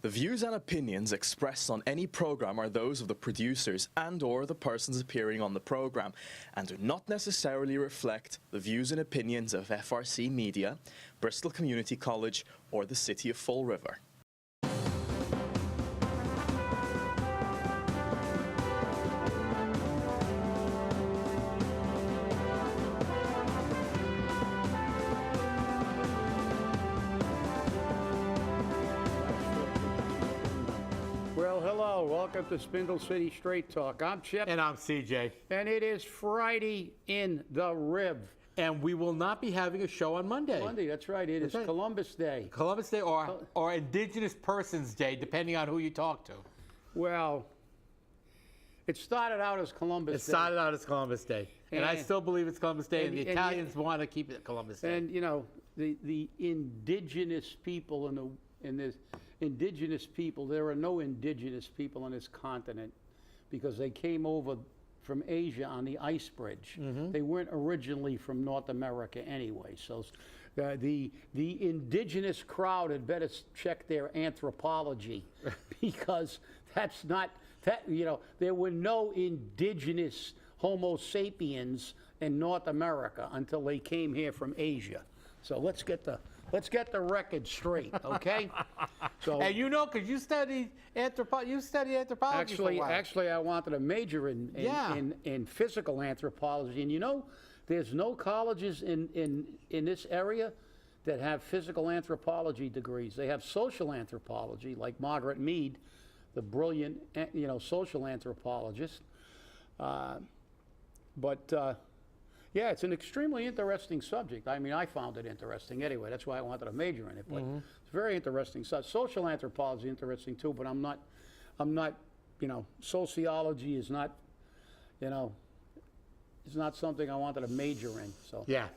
The views and opinions expressed on any program are those of the producers and/or the persons appearing on the program and do not necessarily reflect the views and opinions of FRC Media, Bristol Community College, or the City of Fall River. Welcome to Spindle City Straight Talk. I'm Chip. And I'm CJ. And it is Friday in the Rib. And we will not be having a show on Monday. Monday, that's right. It is Columbus Day. Columbus Day or Indigenous Persons Day, depending on who you talk to. Well, it started out as Columbus Day. It started out as Columbus Day. And I still believe it's Columbus Day, and the Italians want to keep it Columbus Day. And, you know, the indigenous people in this indigenous people, there are no indigenous people on this continent because they came over from Asia on the ice bridge. Mm-hmm. They weren't originally from North America anyway. So the indigenous crowd had better check their anthropology because that's not, there were no indigenous Homo sapiens in North America until they came here from Asia. So let's get the record straight, okay? So, and you know, because you studied anthropology for a while. Actually, I wanted to major in physical anthropology, and you know, there's no colleges in this area that have physical anthropology degrees. They have social anthropology, like Margaret Mead, the brilliant, social anthropologist. Yeah, it's an extremely interesting subject. I mean, I found it interesting anyway. That's why I wanted to major in it. But it's very interesting. So social anthropology is interesting too. But I'm not. Sociology is not. It's not something I wanted to major in. So yeah.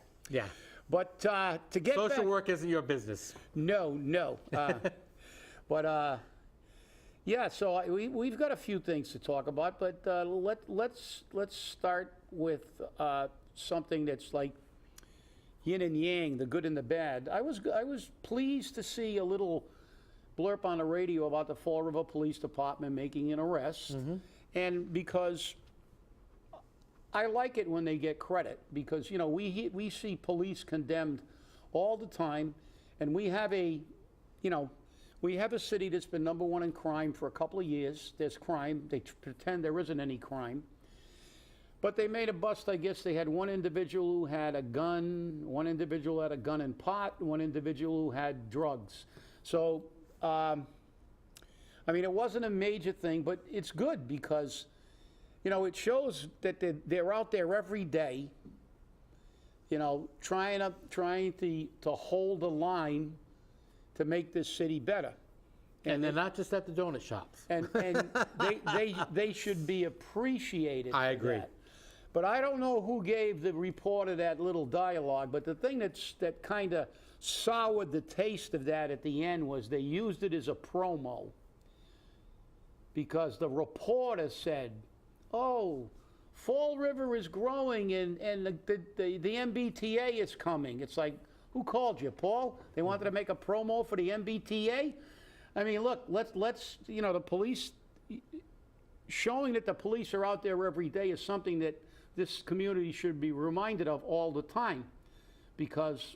But to get social work isn't your business. No. Yeah. So we've got a few things to talk about. But let's start with. Something that's like yin and yang, the good and the bad. I was pleased to see a little blurb on the radio about the Fall River Police Department making an arrest, and because I like it when they get credit, because we see police condemned all the time, and we have a city that's been #1 in crime for a couple of years. There's crime. They pretend there isn't any crime. But they made a bust. I guess they had one individual who had a gun, one individual had a gun and pot, one individual who had drugs. So, it wasn't a major thing, but it's good because, it shows that they're out there every day, trying to hold the line to make this city better. And they're not just at the donut shops. And they should be appreciated. I agree. That. But I don't know who gave the reporter that little dialogue, but the thing that kind of soured the taste of that at the end was they used it as a promo. Because the reporter said, oh, Fall River is growing and the MBTA is coming. It's like, who called you, Paul? They wanted to make a promo for the MBTA? I mean, look, let's the police, showing that the police are out there every day is something that this community should be reminded of all the time, because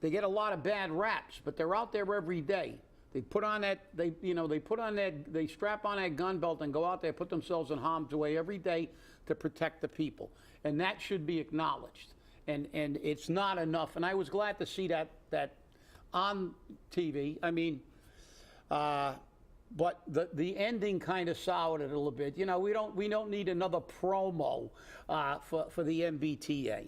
they get a lot of bad raps, but they're out there every day. They put on that, they strap on that gun belt and go out there, put themselves in harm's way every day to protect the people, and that should be acknowledged. And it's not enough. And I was glad to see that on TV. I mean. But the ending kind of soured it a little bit. We don't need another promo for the MBTA.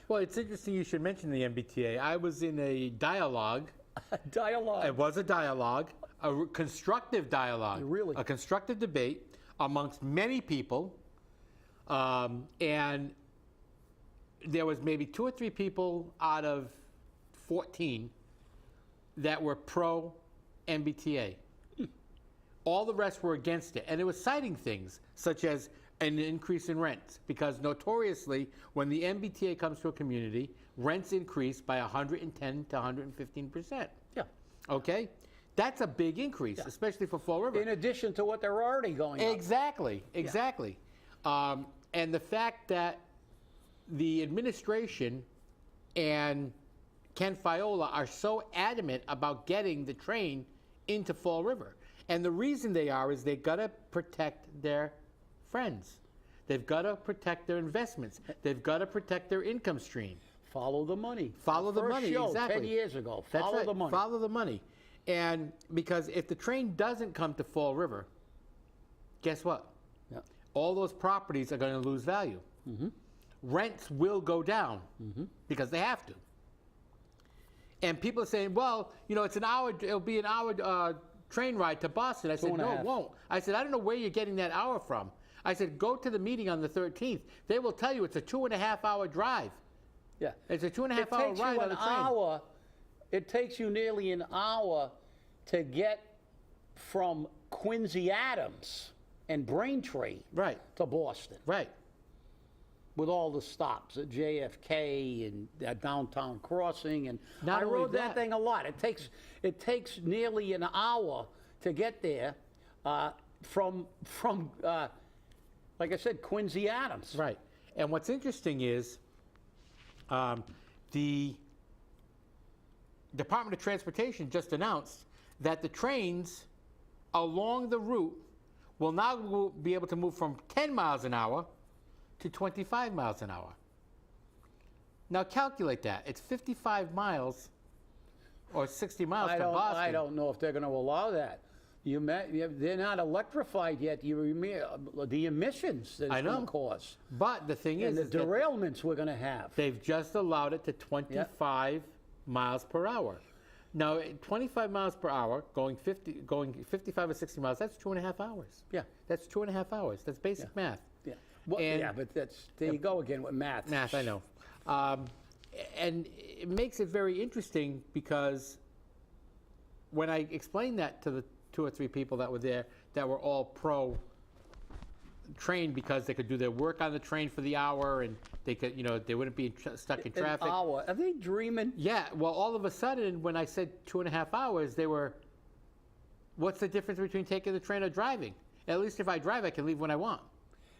Well, it's interesting you should mention the MBTA. I was in a dialogue. A dialogue. It was a dialogue, a constructive dialogue. Really? A constructive debate amongst many people, and there was maybe 2 or 3 people out of 14 that were pro MBTA. All the rest were against it, and it was citing things such as an increase in rents, because notoriously, when the MBTA comes to a community, rents increase by 110 to 115%. Yeah. Okay? That's a big increase, especially for Fall River. In addition to what they're already going up. Exactly. And the fact that the administration and Ken Fiola are so adamant about getting the train into Fall River. And the reason they are is they've got to protect their friends. They've got to protect their investments. They've got to protect their income stream. Follow the money. Follow the First money, show, exactly. 10 years ago. That's Follow right. the money. Follow the money. And because if the train doesn't come to Fall River, guess what? Yep. All those properties are going to lose value. Rents will go down because they have to. And people are saying, well, you know, it'll be an hour train ride to Boston. I said, no, it won't. I said, I don't know where you're getting that hour from. I said, go to the meeting on the 13th. They will tell you it's a 2.5-hour drive. Yeah. It's a 2.5-hour ride on the train. It takes you nearly an hour to get from Quincy Adams and Braintree to Boston. Right. With all the stops at JFK and downtown crossing, and Not I only rode that that- thing a lot. It takes nearly an hour to get there from like I said, Quincy Adams. Right. And what's interesting is the Department of Transportation just announced that the trains along the route will now be able to move from 10 miles an hour to 25 miles an hour. Now calculate that. It's 55 miles or 60 miles from Boston. I don't know if they're going to allow that. They're not electrified yet. The emissions that it's going to cause. But the thing And is the derailments we're going to have. they've just allowed it to 25 miles per hour. Now, 25 miles per hour, going 55 or 60 miles, that's 2.5 hours. Yeah. That's 2.5 hours. That's basic math. Yeah. Well, And- but there you go again with math. Math, I know. And it makes it very interesting because when I explained that to the 2 or 3 people that were there that were all pro train because they could do their work on the train for the hour and they could, they wouldn't be stuck in traffic. An hour. Are they dreaming? Yeah, well, all of a sudden, when I said 2.5 hours, they were, what's the difference between taking the train or driving? At least if I drive, I can leave when I want.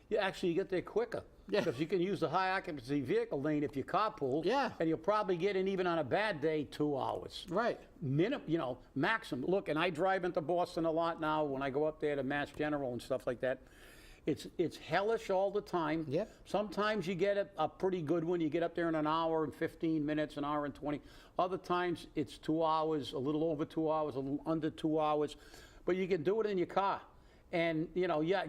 Yeah, actually, you get there quicker. Yeah. Because you can use the high occupancy vehicle lane if you carpool. Yeah. And you'll probably get in, even on a bad day, 2 hours. Right. Maximum. Look, and I drive into Boston a lot now when I go up there to Mass General and stuff like that. It's hellish all the time. Yep. Sometimes you get a pretty good one. You get up there in an hour and 15 minutes, an hour and 20. Other times it's 2 hours, a little over 2 hours, a little under 2 hours. But you can do it in your car. And,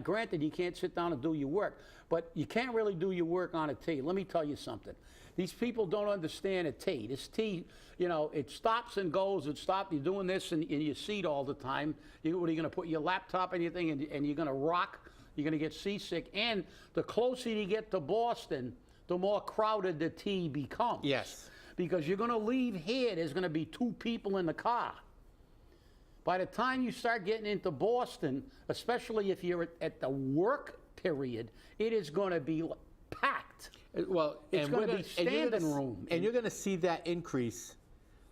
granted, you can't sit down and do your work. But you can't really do your work on a T. Let me tell you something. These people don't understand a T. This T, it stops and goes. You're doing this in your seat all the time. What are you going to put your laptop in your thing and you're going to rock? You're going to get seasick. And the closer you get to Boston, the more crowded the T becomes. Yes. Because you're going to leave here, there's going to be 2 people in the car. By the time you start getting into Boston, especially if you're at the work period, it is going to be packed. Well, It's going to be standing room. And you're going to see that increase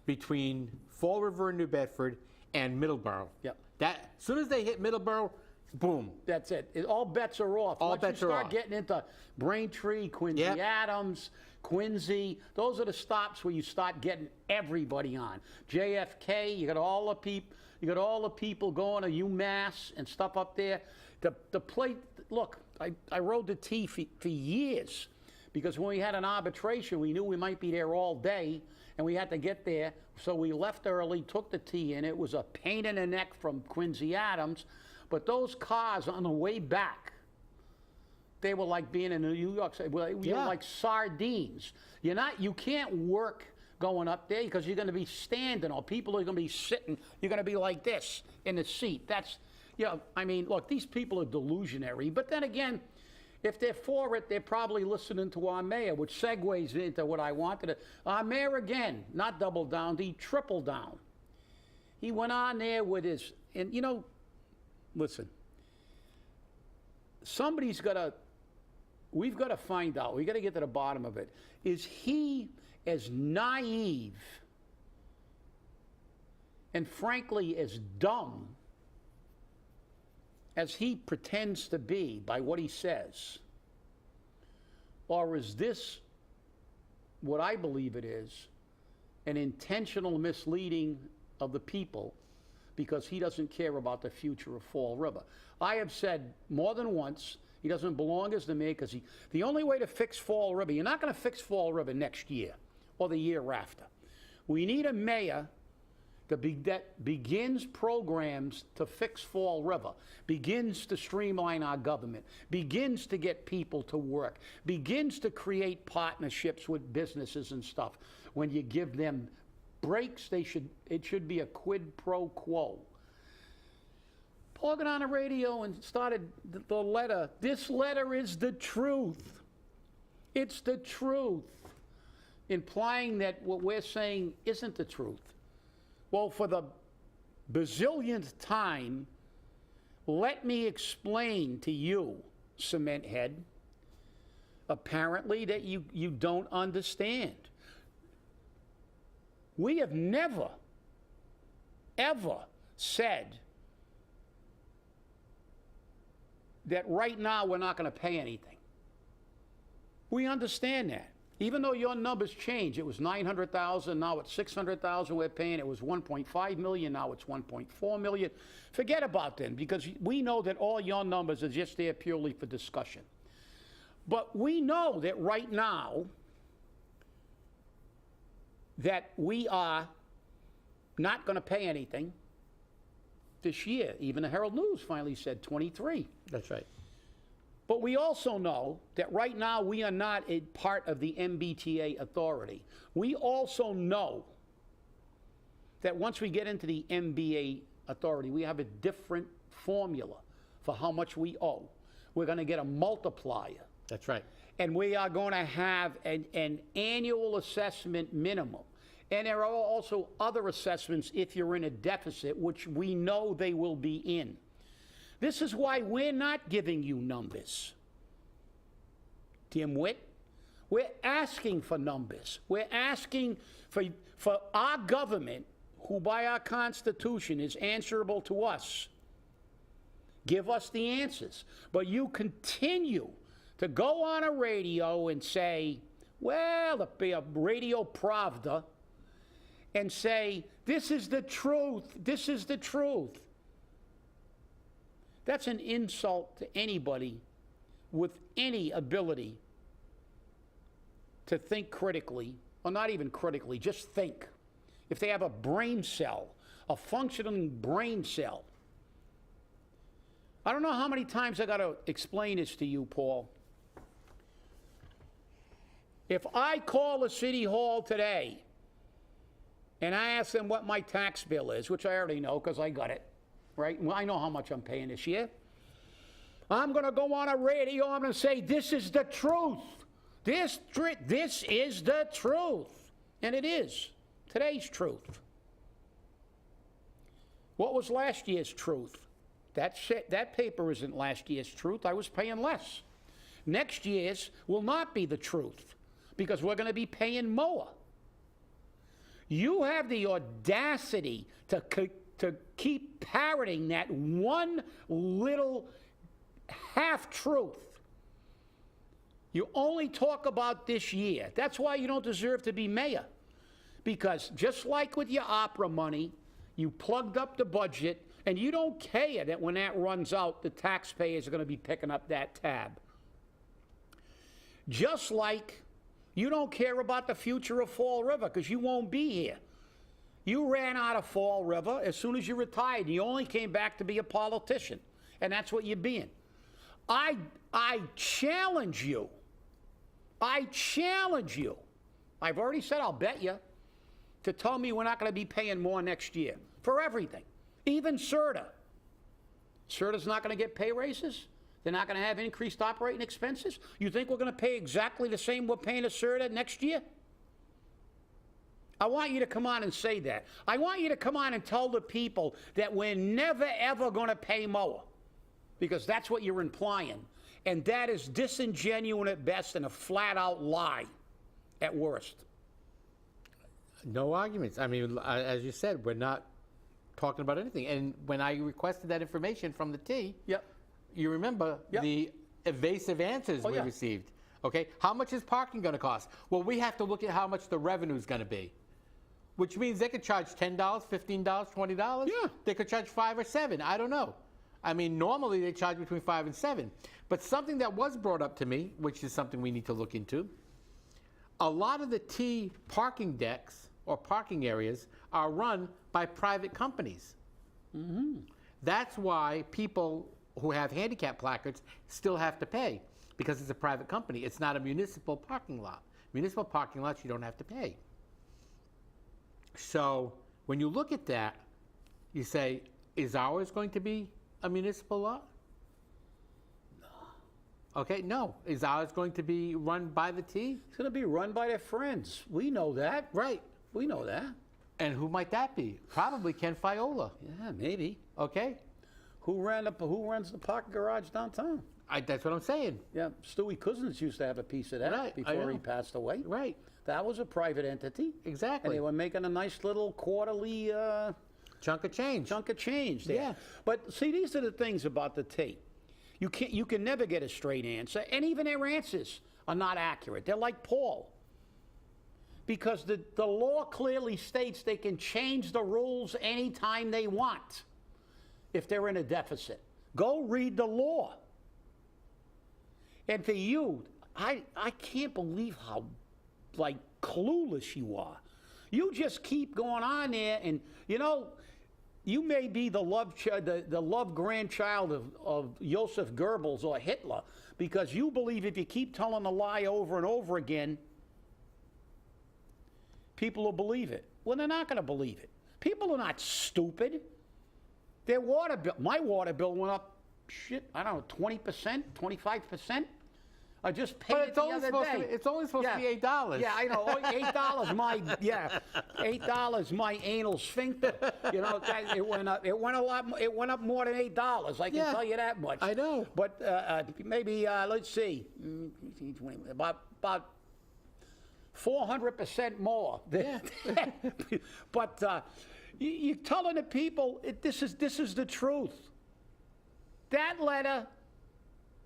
between Fall River and New Bedford and Middleborough. Yep. As soon as they hit Middleborough, boom. That's it. All bets are off. All Once bets you are start off. getting into Braintree, Quincy Yep. Adams, Quincy, those are the stops where you start getting everybody on. JFK, you got all the people going to UMass and stuff up there. The plate. Look, I rode the T for years because when we had an arbitration, we knew we might be there all day, and we had to get there. So we left early, took the T, and it was a pain in the neck from Quincy Adams. But those cars on the way back, they were like being in New York City. You're like sardines. You can't work going up there because you're going to be standing, or people are going to be sitting. You're going to be like this in the seat. Look, these people are delusionary. But then again, if they're for it, they're probably listening to our mayor, which segues into what I wanted. Our mayor, again, not double down, he tripled down. He went on there with his, listen, we've got to find out, we've got to get to the bottom of it. Is he as naive and frankly as dumb as he pretends to be by what he says? Or is this what I believe it is, an intentional misleading of the people because he doesn't care about the future of Fall River? I have said more than once, he doesn't belong as the mayor because the only way to fix Fall River, you're not going to fix Fall River next year or the year after. We need a mayor that begins programs to fix Fall River, begins to streamline our government, begins to get people to work, begins to create partnerships with businesses and stuff. When you give them breaks, it should be a quid pro quo. Paul got on the radio and started the letter. This letter is the truth. It's the truth, implying that what we're saying isn't the truth. Well, for the bazillionth time, let me explain to you, cement head, apparently that you don't understand. We have never, ever said that right now we're not going to pay anything. We understand that. Even though your numbers change, it was 900,000, now it's 600,000 we're paying, it was 1.5 million, now it's 1.4 million. Forget about them, because we know that all your numbers are just there purely for discussion. But we know that right now that we are not going to pay anything this year. Even the Herald News finally said 23. That's right. But we also know that right now we are not a part of the MBTA authority. We also know that once we get into the MBA authority, we have a different formula for how much we owe. We're going to get a multiplier. That's right. And we are going to have an annual assessment minimum. And there are also other assessments if you're in a deficit, which we know they will be in. This is why we're not giving you numbers, dimwit. We're asking for numbers. We're asking for our government, who by our Constitution is answerable to us, give us the answers. But you continue to go on a radio and say, well, a Radio Pravda, and say, this is the truth, this is the truth. That's an insult to anybody with any ability to think critically, or not even critically, just think. If they have a brain cell, a functioning brain cell. I don't know how many times I got to explain this to you, Paul. If I call the city hall today and I ask them what my tax bill is, which I already know because I got it, right? Well, I know how much I'm paying this year. I'm going to go on a radio, I'm going to say, this is the truth. This is the truth. And it is today's truth. What was last year's truth? That paper isn't last year's truth. I was paying less. Next year's will not be the truth because we're going to be paying more. You have the audacity to keep parroting that one little half-truth. You only talk about this year. That's why you don't deserve to be mayor. Because just like with your opera money, you plugged up the budget, and you don't care that when that runs out, the taxpayers are going to be picking up that tab. Just like you don't care about the future of Fall River because you won't be here. You ran out of Fall River as soon as you retired. You only came back to be a politician, and that's what you're being. I challenge you. I challenge you. I've already said I'll bet you to tell me we're not going to be paying more next year for everything, even CERTA. CERTA's not going to get pay raises? They're not going to have increased operating expenses? You think we're going to pay exactly the same we're paying to CERTA next year? I want you to come on and say that. I want you to come on and tell the people that we're never, ever going to pay more, because that's what you're implying. And that is disingenuous at best and a flat-out lie at worst. No arguments. I mean, as you said, we're not talking about anything. And when I requested that information from the T, Yep. you remember Yep. the evasive answers we yeah. received. Okay, how much is parking going to cost? Well, we have to look at how much the revenue is going to be, which means they could charge $10, $15, $20. Yeah. They could charge $5 or $7. I don't know. I mean, normally they charge between $5 and $7. But something that was brought up to me, which is something we need to look into, a lot of the T parking decks or parking areas are run by private companies. That's why people who have handicap placards still have to pay, because it's a private company. It's not a municipal parking lot. Municipal parking lots, you don't have to pay. So when you look at that, you say, is ours going to be a municipal lot? No. Okay, no. Is ours going to be run by the T? It's going to be run by their friends. We know that. Right. We know that. And who might that be? Probably Ken Fiola. Yeah, maybe. Okay? Who runs the parking garage downtown? That's what I'm saying. Yeah, Stewie Cousins used to have a piece of that Right, I before he know. passed away. Right. That was a private entity. Exactly. And they were making a nice little quarterly Chunk of change. chunk of change there. Yeah. But see, these are the things about the tape. You can never get a straight answer, and even their answers are not accurate. They're like Paul. Because the law clearly states they can change the rules anytime they want if they're in a deficit. Go read the law. And for you, I can't believe how, like, clueless you are. You just keep going on there, and, you know, you may be the love grandchild of Joseph Goebbels or Hitler, because you believe if you keep telling a lie over and over again, people will believe it. Well, they're not going to believe it. People are not stupid. Their water bill, my water bill went up, I don't know, 20%, 25%. I just paid But it the other day. it's only supposed to be $8. Yeah, I know. $8 $8 my anal sphincter. You know, it went up. It went up more than $8. I can Yeah, tell you that much. I know. But maybe let's see, about 400% more. Yeah. But you're telling the people this is the truth. That letter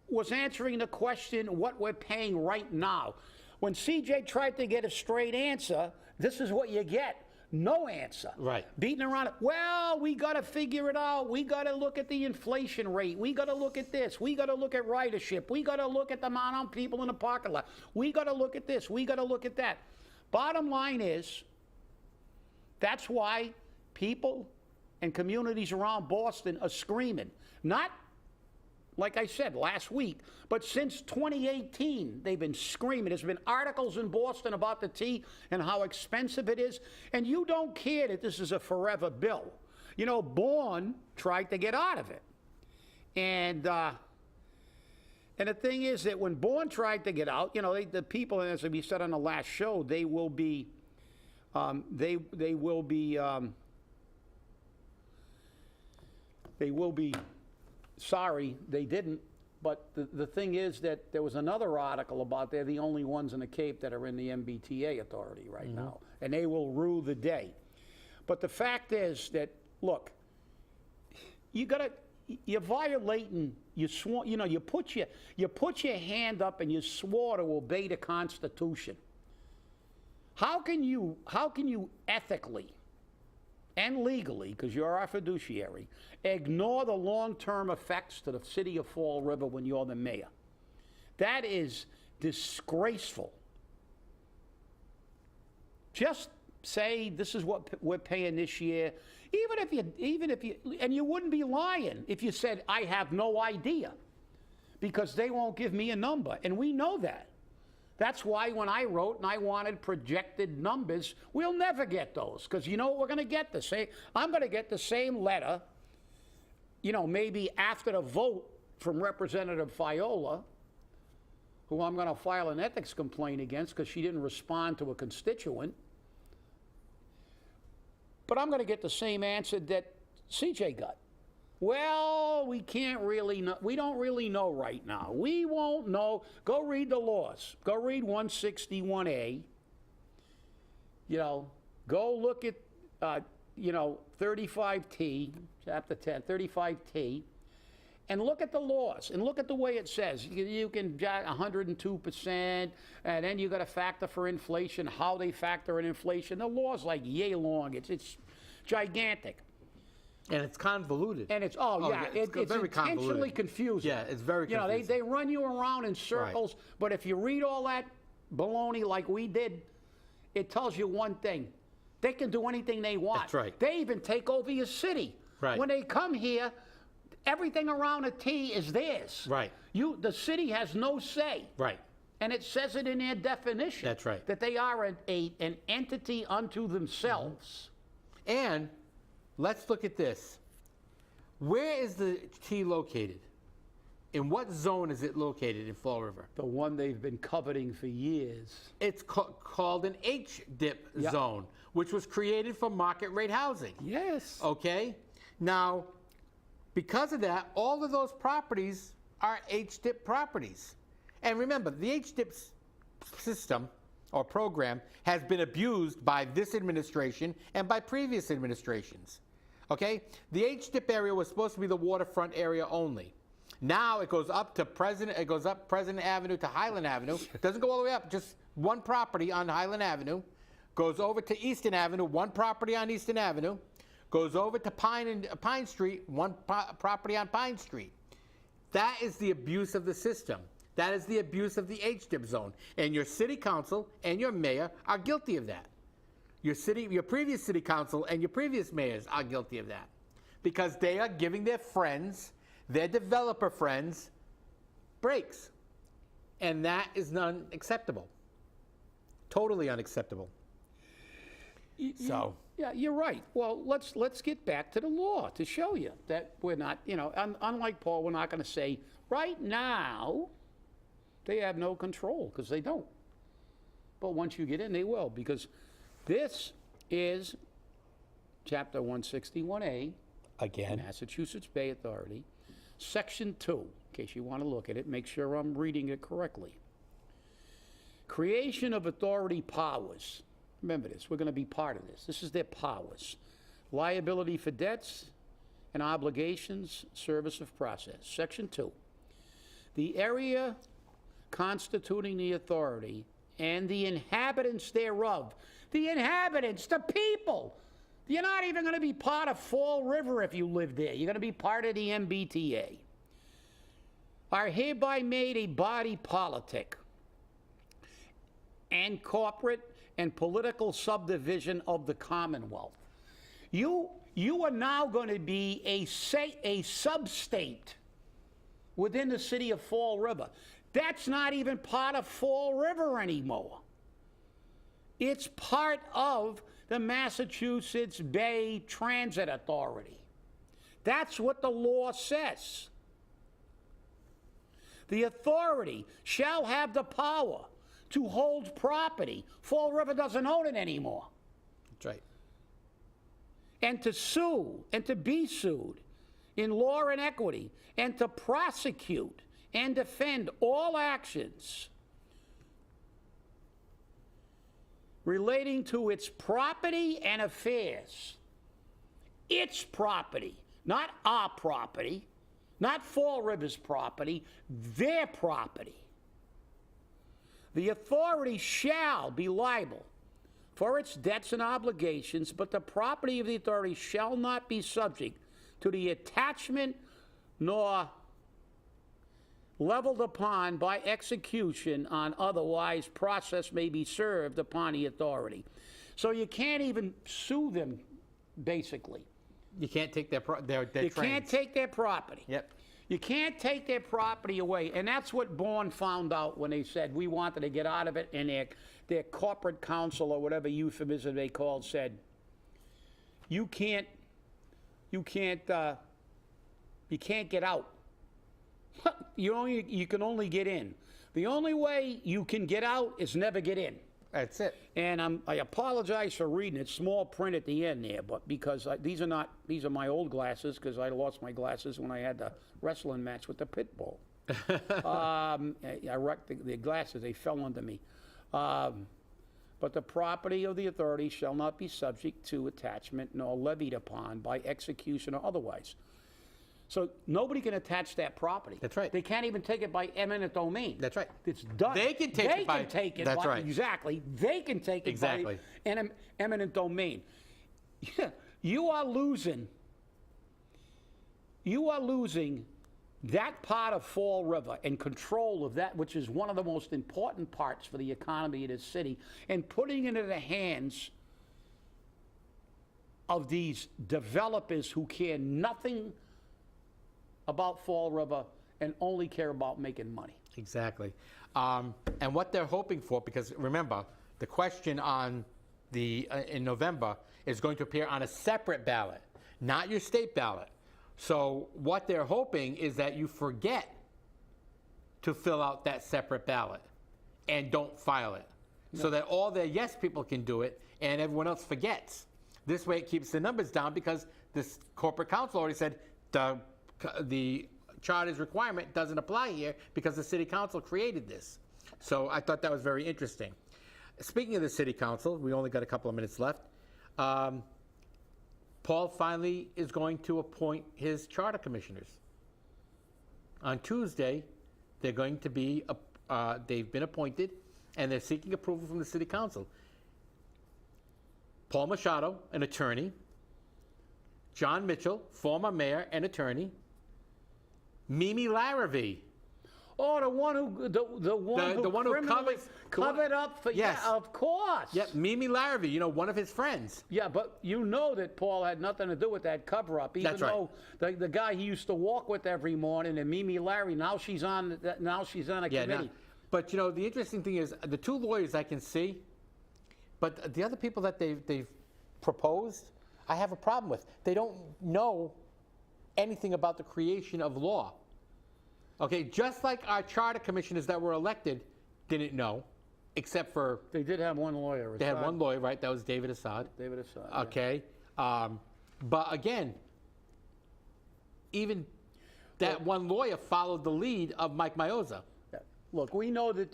was answering the question what we're paying right now. When CJ tried to get a straight answer, this is what you get. No answer. Right. Beating around it. Well, we got to figure it out. We got to look at the inflation rate. We got to look at this. We got to look at ridership. We got to look at the amount of people in the parking lot. We got to look at this. We got to look at that. Bottom line is, that's why people and communities around Boston are screaming. Not, like I said, last week, but since 2018, they've been screaming. There's been articles in Boston about the tea and how expensive it is, and you don't care that this is a forever bill. You know, Bourne tried to get out of it. And the thing is that when Bourne tried to get out, you know, the people, as we said on the last show, they will be sorry they didn't. But the thing is that there was another article about they're the only ones in the Cape that are in the MBTA authority right now, and they will rule the day. But the fact is that, look, you're violating. You put your hand up and you swore to obey the Constitution. How can you ethically and legally, because you're our fiduciary, ignore the long-term effects to the city of Fall River when you're the mayor? That is disgraceful. Just say this is what we're paying this year. Even if you, and you wouldn't be lying if you said I have no idea, because they won't give me a number, and we know that. That's why when I wrote and I wanted projected numbers, we'll never get those, because you know what we're going to get? I'm going to get the same letter, you know, maybe after the vote from Representative Fiola, who I'm going to file an ethics complaint against because she didn't respond to a constituent. But I'm going to get the same answer that CJ got. Well, we can't really know. We don't really know right now. We won't know. Go read the laws. Go read 161A. You know, go look at, 35T, chapter 10, 35T, and look at the laws and look at the way it says. You can jack 102%, and then you got to factor for inflation, how they factor in inflation. The law's like yay long. It's gigantic. And it's convoluted. And it's, it's very intentionally convoluted. confusing. Yeah, it's very confusing. They run you around in circles, but if you read all that baloney like we did, it tells you one thing. They can do anything they want. That's right. They even take over your city. Right. When they come here, everything around a T is theirs. Right. The city has no say. Right. And it says it in their definition. That's right. That they are an entity unto themselves. And let's look at this. Where is the T located? In what zone is it located in Fall River? The one they've been coveting for years. It's called an H-dip zone, which was created for market rate housing. Yes. Okay? Now, because of that, all of those properties are H-dip properties. And remember, the H-dip system or program has been abused by this administration and by previous administrations. Okay? The H-dip area was supposed to be the waterfront area only. Now it goes up to President Avenue to Highland Avenue. It doesn't go all the way up, just one property on Highland Avenue. Goes over to Eastern Avenue, one property on Eastern Avenue. Goes over to Pine Street, one property on Pine Street. That is the abuse of the system. That is the abuse of the H-dip zone. And your city council and your mayor are guilty of that. Your previous city council and your previous mayors are guilty of that. Because they are giving their friends, their developer friends, breaks. And that is unacceptable. Totally unacceptable. Yeah, you're right. Well, let's get back to the law to show you that we're not, unlike Paul, we're not going to say right now they have no control, because they don't. But once you get in, they will, because this is Chapter 161A, Again. Massachusetts Bay Authority, Section 2, in case you want to look at it, make sure I'm reading it correctly. Creation of authority powers. Remember this, we're going to be part of this. This is their powers. Liability for debts and obligations, service of process. Section 2. The area constituting the authority and the inhabitants thereof. The inhabitants, the people. You're not even going to be part of Fall River if you live there. You're going to be part of the MBTA. Are hereby made a body politic and corporate and political subdivision of the Commonwealth. You are now going to be a sub-state within the city of Fall River. That's not even part of Fall River anymore. It's part of the Massachusetts Bay Transit Authority. That's what the law says. The authority shall have the power to hold property. Fall River doesn't own it anymore. That's right. And to sue and to be sued in law and equity, and to prosecute and defend all actions relating to its property and affairs. Its property, not our property, not Fall River's property, their property. The authority shall be liable for its debts and obligations, but the property of the authority shall not be subject to the attachment nor leveled upon by execution on otherwise process may be served upon the authority. So you can't even sue them, basically. You can't take their You can't take their property. Yep. You can't take their property away. And that's what Bourne found out when they said we wanted to get out of it, and their corporate counsel, or whatever euphemism they called, said, you can't get out. You can only get in. The only way you can get out is never get in. That's it. And I apologize for reading it, small print at the end there, but because these are my old glasses, because I lost my glasses when I had the wrestling match with the pit bull. I wrecked the glasses; they fell under me. but the property of the authority shall not be subject to attachment nor levied upon by execution or otherwise. So nobody can attach that property. That's right. They can't even take it by eminent domain. That's right. It's done. They can take it by- They can take it That's by, right. Exactly. They can take it Exactly. by eminent domain. You are losing that part of Fall River and control of that, which is one of the most important parts for the economy of this city, and putting it in the hands of these developers who care nothing about Fall River and only care about making money. Exactly. And what they're hoping for, because remember, the question on the in November is going to appear on a separate ballot, not your state ballot. So what they're hoping is that you forget to fill out that separate ballot and don't file it, so that all the yes people can do it and everyone else forgets. This way it keeps the numbers down, because this corporate council already said the charter's requirement doesn't apply here because the city council created this. So I thought that was very interesting. Speaking of the city council, we only got a couple of minutes left. Paul finally is going to appoint his charter commissioners. On Tuesday, they're going to be, they've been appointed, and they're seeking approval from the city council. Paul Machado, an attorney. John Mitchell, former mayor and attorney. Mimi Larrabee. Oh, the one who criminally covered up for, Yes. yeah, of course. Yep, Mimi Larrabee, one of his friends. Yeah, but you know that Paul had nothing to do with that cover-up, even That's right. though the guy he used to walk with every morning, and Mimi Larry, now she's on a committee. But the interesting thing is, the two lawyers I can see, but the other people that they've proposed, I have a problem with. They don't know anything about the creation of law. Okay, just like our charter commissioners that were elected didn't know, except for They did have one lawyer. they had one lawyer, right? That was David Assad. David Assad. Yeah. Okay, but again, even that one lawyer followed the lead of Mike Mioza. Yeah. Look, we know that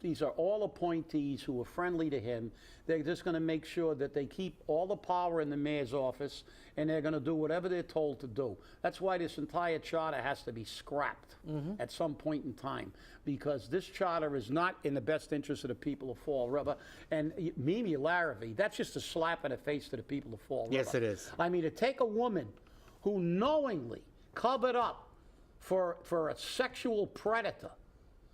these are all appointees who are friendly to him. They're just going to make sure that they keep all the power in the mayor's office, and they're going to do whatever they're told to do. That's why this entire charter has to be scrapped at some point in time, because this charter is not in the best interest of the people of Fall River. And Mimi Larrabee, that's just a slap in the face to the people of Fall River. Yes, it is. I mean, to take a woman who knowingly covered up for a sexual predator,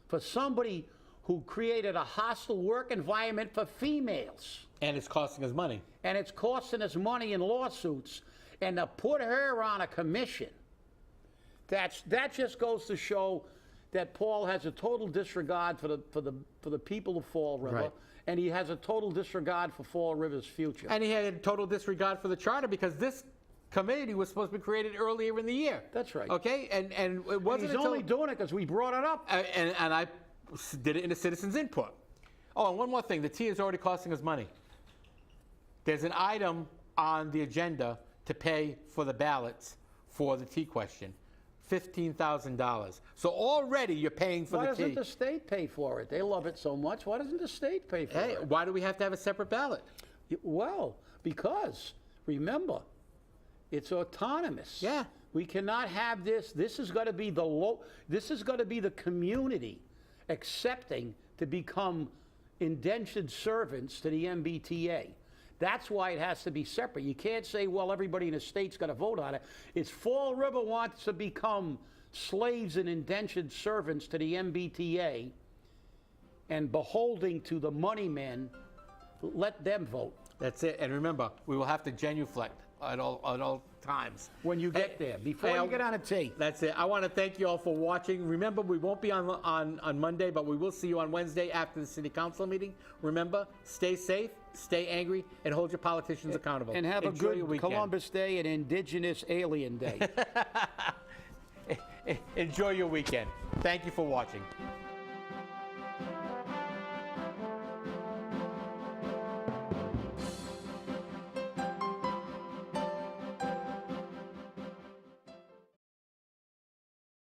for somebody who created a hostile work environment for females. And it's costing us money. And it's costing us money in lawsuits. And to put her on a commission, that just goes to show that Paul has a total disregard for the people of Fall River. Right. And he has a total disregard for Fall River's future. And he had a total disregard for the charter, because this committee was supposed to be created earlier in the year. That's right. Okay, and it wasn't He's until only doing it because we brought it up. and I did it in the citizens' input. Oh, and one more thing, the tea is already costing us money. There's an item on the agenda to pay for the ballots for the tea question, $15,000. So already you're paying for Why the tea. doesn't the state pay for it? They love it so much. Why doesn't the state pay for Hey, it? why do we have to have a separate ballot? Well, because, remember, it's autonomous. Yeah. We cannot have this. This is going to be this is going to be the community accepting to become indentured servants to the MBTA. That's why it has to be separate. You can't say, well, everybody in the state's got to vote on it. It's Fall River wants to become slaves and indentured servants to the MBTA and beholding to the money men. Let them vote. That's it. And remember, we will have to genuflect at all times. When you get there, before you get on a tea. That's it. I want to thank you all for watching. Remember, we won't be on Monday, but we will see you on Wednesday after the city council meeting. Remember, stay safe, stay angry, and hold your politicians accountable. And have Enjoy a your good weekend. Columbus Day and Indigenous Alien Day. Enjoy your weekend. Thank you for watching.